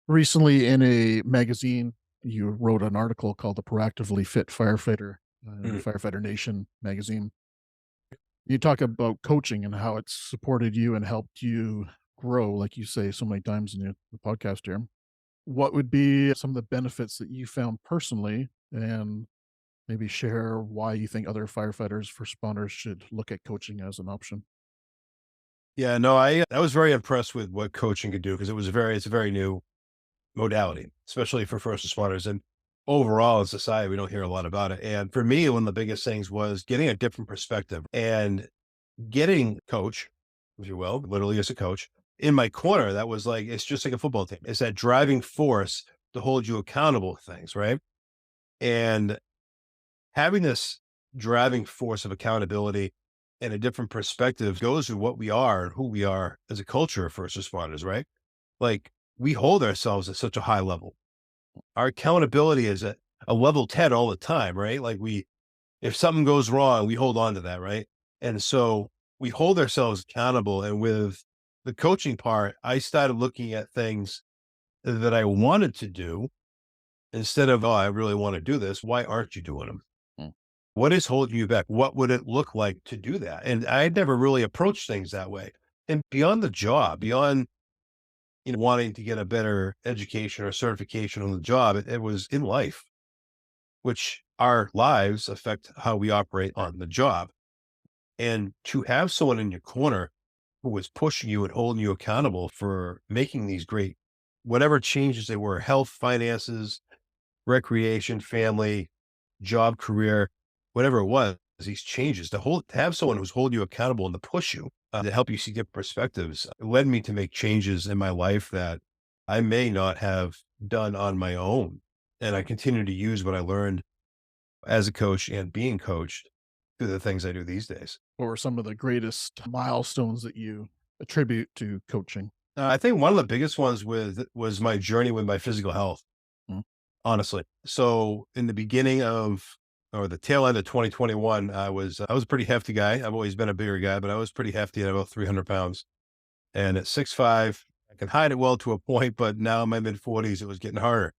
Recently, in a magazine, you wrote an article called "The Proactively Fit Firefighter" in Mhm. Firefighter Nation magazine. You talk about coaching and how it's supported you and helped you grow, like you say so many times in the podcast here. What would be some of the benefits that you found personally, and maybe share why you think other firefighters, first responders should look at coaching as an option? Yeah, no, I was very impressed with what coaching could do because it's a very new modality, especially for first responders. And overall in society, we don't hear a lot about it. And for me, one of the biggest things was getting a different perspective and getting a coach, if you will, literally as a coach in my corner. That was like, it's just like a football team. It's that driving force to hold you accountable to things, right? And having this driving force of accountability and a different perspective goes with what we are and who we are as a culture of first responders, right? Like we hold ourselves at such a high level. Our accountability is at a level 10 all the time, right? Like if something goes wrong, we hold on to that, right? And so we hold ourselves accountable. And with the coaching part, I started looking at things that I wanted to do instead of, oh, I really want to do this. Why aren't you doing them? Mm. What is holding you back? What would it look like to do that? And I had never really approached things that way. And beyond the job, beyond wanting to get a better education or certification on the job, it was in life, which our lives affect how we operate on the job. And to have someone in your corner who was pushing you and holding you accountable for making these great, whatever changes they were, health, finances, recreation, family, job, career, whatever it was, these changes, to have someone who's holding you accountable and to push you to help you see different perspectives led me to make changes in my life that I may not have done on my own. And I continue to use what I learned as a coach and being coached through the things I do these days. What were some of the greatest milestones that you attribute to coaching? I think one of the biggest ones was my journey with my physical health, Mm. honestly. So in the beginning of or the tail end of 2021, I was a pretty hefty guy. I've always been a bigger guy, but I was pretty hefty at about 300 pounds. And at 6'5", I can hide it well to a point, but now in my mid 40s, it was getting harder.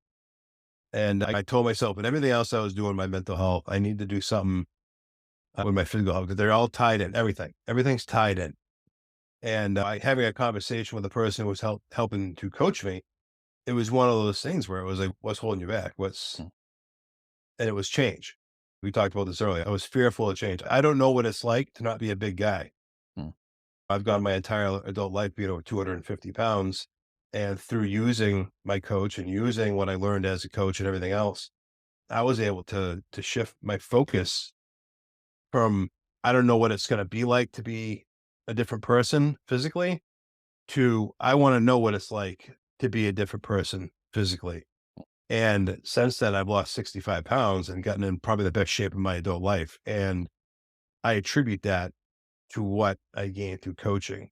And I told myself, and everything else I was doing, my mental health, I need to do something with my physical health because they're all tied in. Everything's tied in. And having a conversation with the person who was helping to coach me, it was one of those things where it was like, what's holding you back? Mm. And it was change. We talked about this earlier. I was fearful of change. I don't know what it's like to not be a big guy. Mm. I've gone my entire adult life being over 250 pounds. And through using my coach and using what I learned as a coach and everything else, I was able to shift my focus from, I don't know what it's going to be like to be a different person physically to, I want to know what it's like to be a different person physically. And since then, I've lost 65 pounds and gotten in probably the best shape of my adult life. And I attribute that to what I gained through coaching.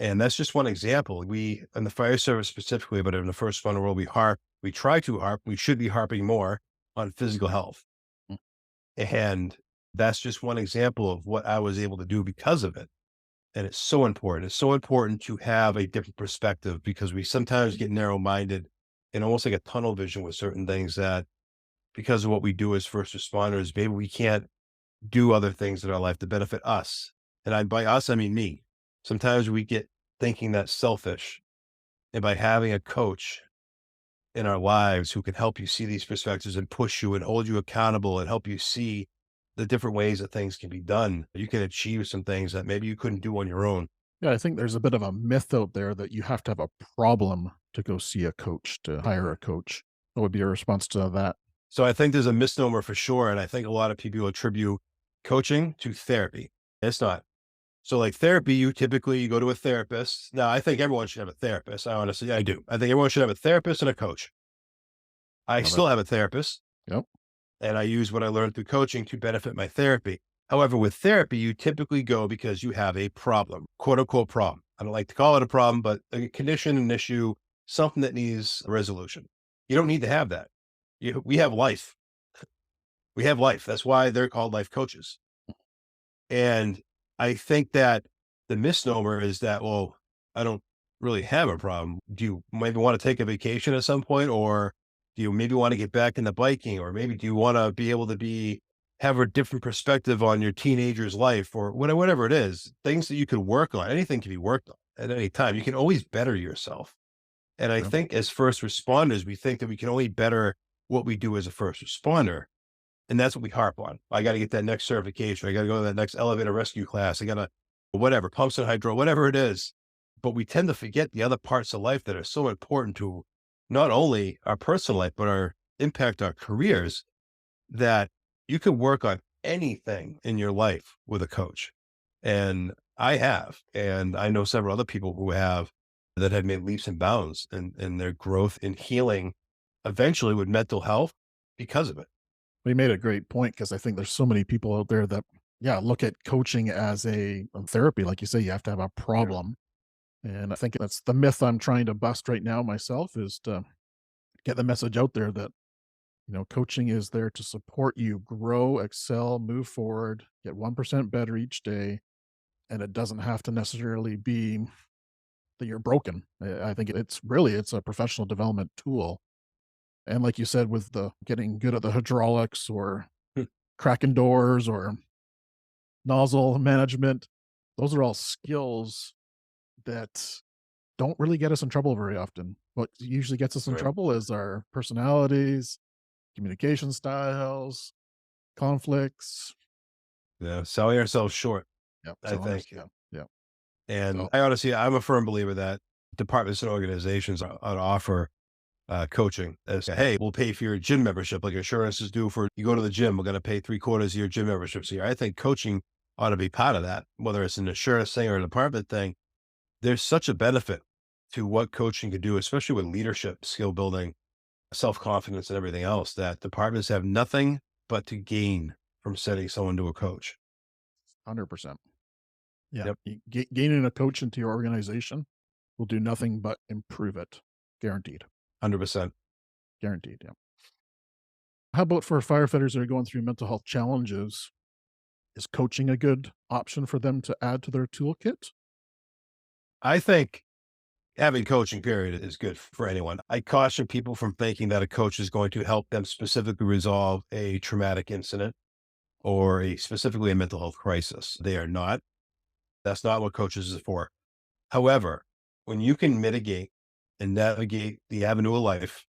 And that's just one example. We, in the fire service specifically, but in the first responder world, we try to harp, we should be harping more on physical health. Mm. And that's just one example of what I was able to do because of it. And it's so important. It's so important to have a different perspective because we sometimes get narrow minded and almost like a tunnel vision with certain things that because of what we do as first responders, maybe we can't do other things in our life to benefit us. And by us, I mean me. Sometimes we get thinking that's selfish. And by having a coach in our lives who can help you see these perspectives and push you and hold you accountable and help you see the different ways that things can be done, you can achieve some things that maybe you couldn't do on your own. Yeah, I think there's a bit of a myth out there that you have to have a problem to go see a coach, to hire a coach. What would be your response to that? So I think there's a misnomer for sure. And I think a lot of people attribute coaching to therapy. It's not. So like therapy, you go to a therapist. Now I think everyone should have a therapist. I do. I think everyone should have a therapist and a coach. I Love it. still have a therapist. Yep. And I use what I learned through coaching to benefit my therapy. However, with therapy, you typically go because you have a problem, quote unquote problem. I don't like to call it a problem, but a condition, an issue, something that needs a resolution. You don't need to have that. We have life. We have life. That's why they're called life coaches. And I think that the misnomer is that, well, I don't really have a problem. Do you maybe want to take a vacation at some point? Or do you maybe want to get back into biking? Or maybe do you want to be able to have a different perspective on your teenager's life or whatever it is, things that you could work on, anything can be worked on at any time. You can always better yourself. And I Yep. think as first responders, we think that we can only better what we do as a first responder. And that's what we harp on. I got to get that next certification. I got to go to that next elevator rescue class. I got to, whatever, pumps and hydro, whatever it is. But we tend to forget the other parts of life that are so important to not only our personal life, but impact our careers, that you can work on anything in your life with a coach. And I have, and I know several other people who have that have made leaps and bounds in their growth in healing eventually with mental health because of it. We made a great point because I think there's so many people out there that, yeah, look at coaching as a therapy. Like you say, you have to have a problem. And I think that's the myth I'm trying to bust right now myself, is to get the message out there that, coaching is there to support you grow, excel, move forward, get 1% better each day. And it doesn't have to necessarily be that you're broken. I think it's a professional development tool. And like you said, with the getting good at the hydraulics or Hmm. cracking doors or nozzle management, those are all skills that don't really get us in trouble very often. What usually gets us in Right. trouble is our personalities, communication styles, conflicts. Yeah. Selling ourselves short, Yep. I think. Yeah. Yeah. And So I'm a firm believer that departments and organizations ought to offer coaching as, hey, we'll pay for your gym membership, like insurances do for you go to the gym. We're going to pay 3/4 of your gym membership. So I think coaching ought to be part of that, whether it's an insurance thing or a department thing. There's such a benefit to what coaching could do, especially with leadership, skill building, self-confidence, and everything else, that departments have nothing but to gain from sending someone to a coach. 100%. Yeah. Yep. Gaining a coach into your organization will do nothing but improve it. Guaranteed. 100%. Guaranteed. Yeah. How about for firefighters that are going through mental health challenges? Is coaching a good option for them to add to their toolkit? I think having coaching period is good for anyone. I caution people from thinking that a coach is going to help them specifically resolve a traumatic incident or specifically a mental health crisis. They are not. That's not what coaches is for. However, when you can mitigate and navigate the avenue of life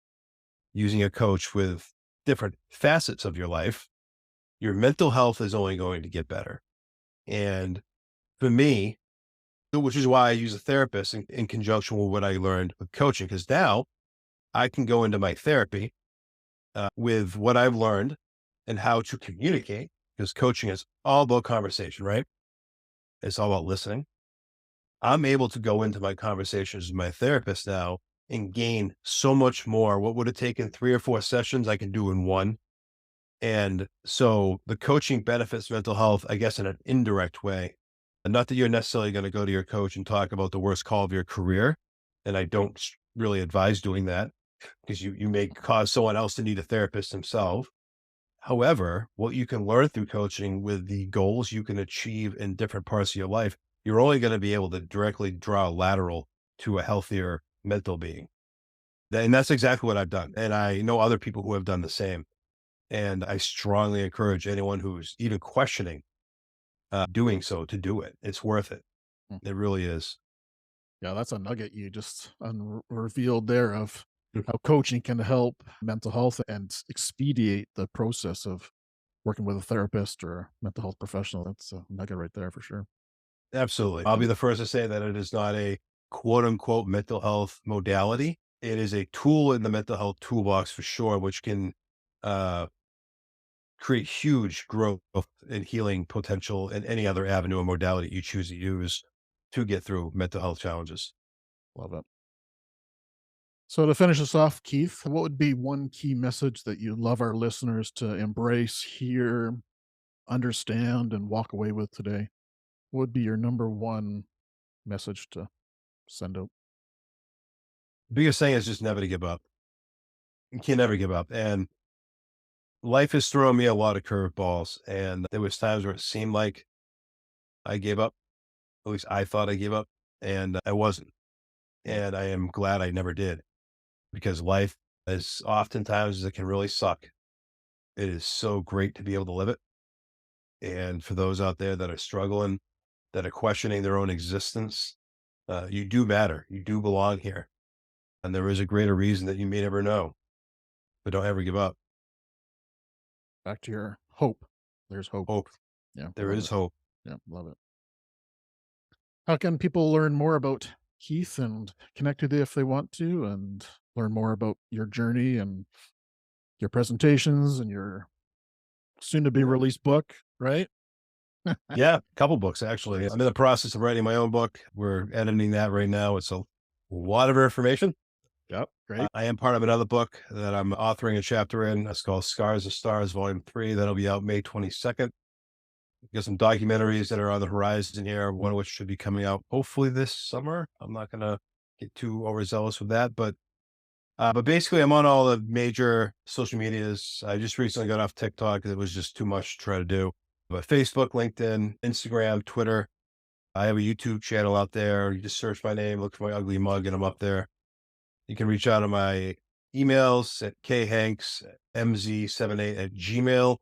using a coach with different facets of your life, your mental health is only going to get better. And for me, which is why I use a therapist in conjunction with what I learned with coaching, because now I can go into my therapy with what I've learned and how to communicate, because coaching is all about conversation, right? It's all about listening. I'm able to go into my conversations with my therapist now and gain so much more. What would have taken 3 or 4 sessions, I can do in one. And so the coaching benefits mental health, I guess, in an indirect way. And not that you're necessarily going to go to your coach and talk about the worst call of your career. And I don't really advise doing that, because you may cause someone else to need a therapist themselves. However, what you can learn through coaching with the goals you can achieve in different parts of your life, you're only going to be able to directly draw a lateral to a healthier mental being. And that's exactly what I've done. And I know other people who have done the same. And I strongly encourage anyone who's even questioning doing so to do it. It's worth it. Mm. It really is. Yeah, that's a nugget you just revealed there of Mm. how coaching can help mental health and expedite the process of working with a therapist or mental health professional. That's a nugget right there for sure. Absolutely. I'll be the first to say that it is not a quote unquote mental health modality. It is a tool in the mental health toolbox for sure, which can uh, create huge growth and healing potential in any other avenue or modality you choose to use to get through mental health challenges. Love it. So to finish us off, Keith, what would be one key message that you'd love our listeners to embrace, hear, understand, and walk away with today? What would be your number one message to send out? Biggest thing is just never to give up. You can never give up. And life has thrown me a lot of curveballs. And there was times where it seemed like I gave up. At least I thought I gave up, and I wasn't. And I am glad I never did, because life, as oftentimes as it can really suck, it is so great to be able to live it. And for those out there that are struggling, that are questioning their own existence, you do matter. You do belong here. And there is a greater reason that you may never know, but don't ever give up. Back to your hope. There's hope. Hope. Yeah, There love is it. hope. Yeah, love it. How can people learn more about Keith and connect with you if they want to, and learn more about your journey and your presentations and your soon to be Yeah. released book, right? Yeah, a couple books actually. Nice. I'm in the process of writing my own book. We're editing that right now. It's a lot of information. Yep. Great. I am part of another book that I'm authoring a chapter in. It's called Scars of Stars, Volume 3. That'll be out May 22nd. Got some documentaries that are on the horizon here, one of which should be coming out hopefully this summer. I'm not going to get too overzealous with that, but basically I'm on all the major social medias. I just recently got off TikTok because it was just too much to try to do. But Facebook, LinkedIn, Instagram, Twitter. I have a YouTube channel out there. You just search my name, look for my ugly mug, and I'm up there. You can reach out to my emails at khanksmz78@gmail.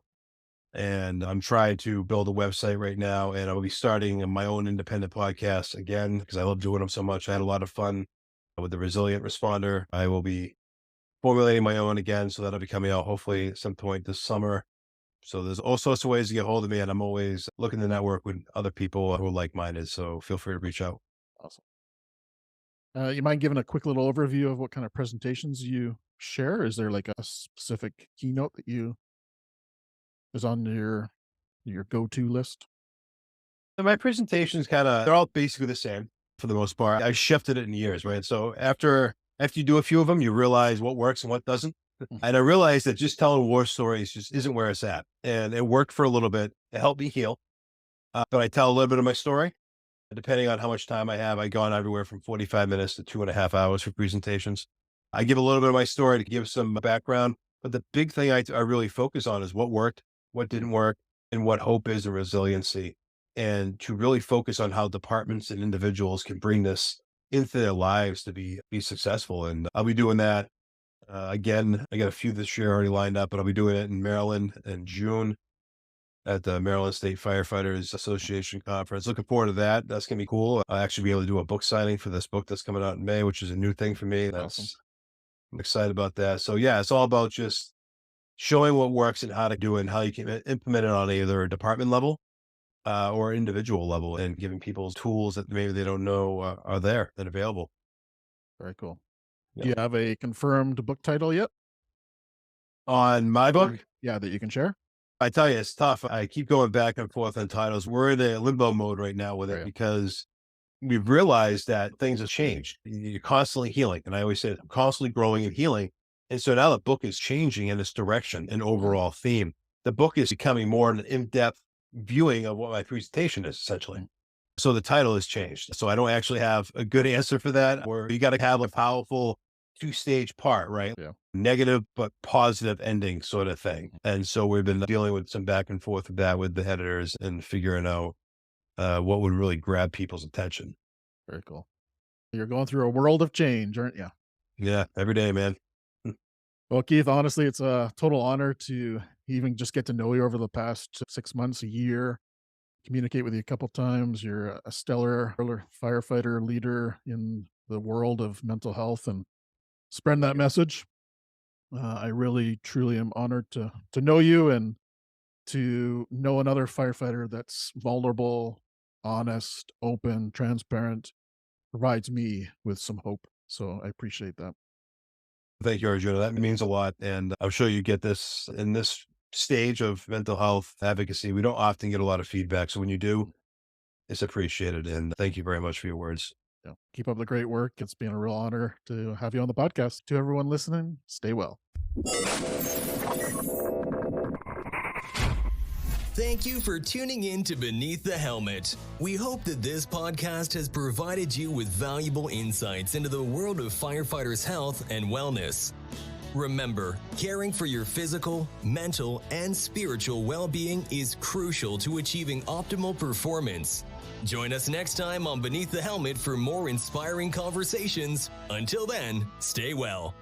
And I'm trying to build a website right now, and I will be starting my own independent podcast again because I love doing them so much. I had a lot of fun with the Resilient Responder. I will be formulating my own again, so that'll be coming out hopefully at some point this summer. So there's all sorts of ways to get hold of me, and I'm always looking to network with other people who are like-minded. So feel free to reach out. Awesome. You mind giving a quick little overview of what kind of presentations you share? Is there like a specific keynote that you is on your go-to list? And my presentations they're all basically the same for the most part. I shifted it in years, right? So after you do a few of them, you realize what works and what doesn't. And I realized that just telling war stories just isn't where it's at. And it worked for a little bit. It helped me heal. But I tell a little bit of my story. Depending on how much time I have, I've gone everywhere from 45 minutes to 2.5 hours for presentations. I give a little bit of my story to give some background. But the big thing I really focus on is what worked, what didn't work, and what hope is and resiliency. And to really focus on how departments and individuals can bring this into their lives to be successful. And I'll be doing that again. I got a few this year already lined up, but I'll be doing it in Maryland in June at the Maryland State Firefighters Association conference. Looking forward to that. That's going to be cool. I'll actually be able to do a book signing for this book that's coming out in May, which is a new thing for me. Awesome. I'm excited about that. So yeah, it's all about just showing what works and how to do it and how you can implement it on either a department level or individual level, and giving people tools that maybe they don't know are there and available. Very cool. Yeah. Do you have a confirmed book title yet? On my book, Yeah, that you can share? I tell you, it's tough. I keep going back and forth on titles. We're in a limbo mode right now with it Right. because we've realized that things have changed. You're constantly healing. And I always say, I'm constantly growing and healing. And so now the book is changing in its direction and overall theme. The book is becoming more an in-depth viewing of what my presentation is, essentially. So the title has changed. So I don't actually have a good answer for that. Or you got to have a powerful two-stage part, right? Yeah. Negative but positive ending sort of thing. And so we've been dealing with some back and forth with that with the editors and figuring out what would really grab people's attention. Very cool. You're going through a world of change, aren't you? Yeah, every day, man. Well, Keith, honestly, it's a total honor to even just get to know you over the past 6 months, a year, communicate with you a couple times. You're a stellar firefighter leader in the world of mental health and spreading that message. I really, truly am honored to know you and to know another firefighter that's vulnerable, honest, open, transparent, provides me with some hope. So I appreciate that. Thank you, Arjuna. That means a lot. And I'm sure you get this in this stage of mental health advocacy. We don't often get a lot of feedback. So when you do, it's appreciated. And thank you very much for your words. Yeah. Keep up the great work. It's been a real honor to have you on the podcast. To everyone listening, stay well. Thank you for tuning in to Beneath the Helmet. We hope that this podcast has provided you with valuable insights into the world of firefighters' health and wellness. Remember, caring for your physical, mental, and spiritual well-being is crucial to achieving optimal performance. Join us next time on Beneath the Helmet for more inspiring conversations. Until then, stay well.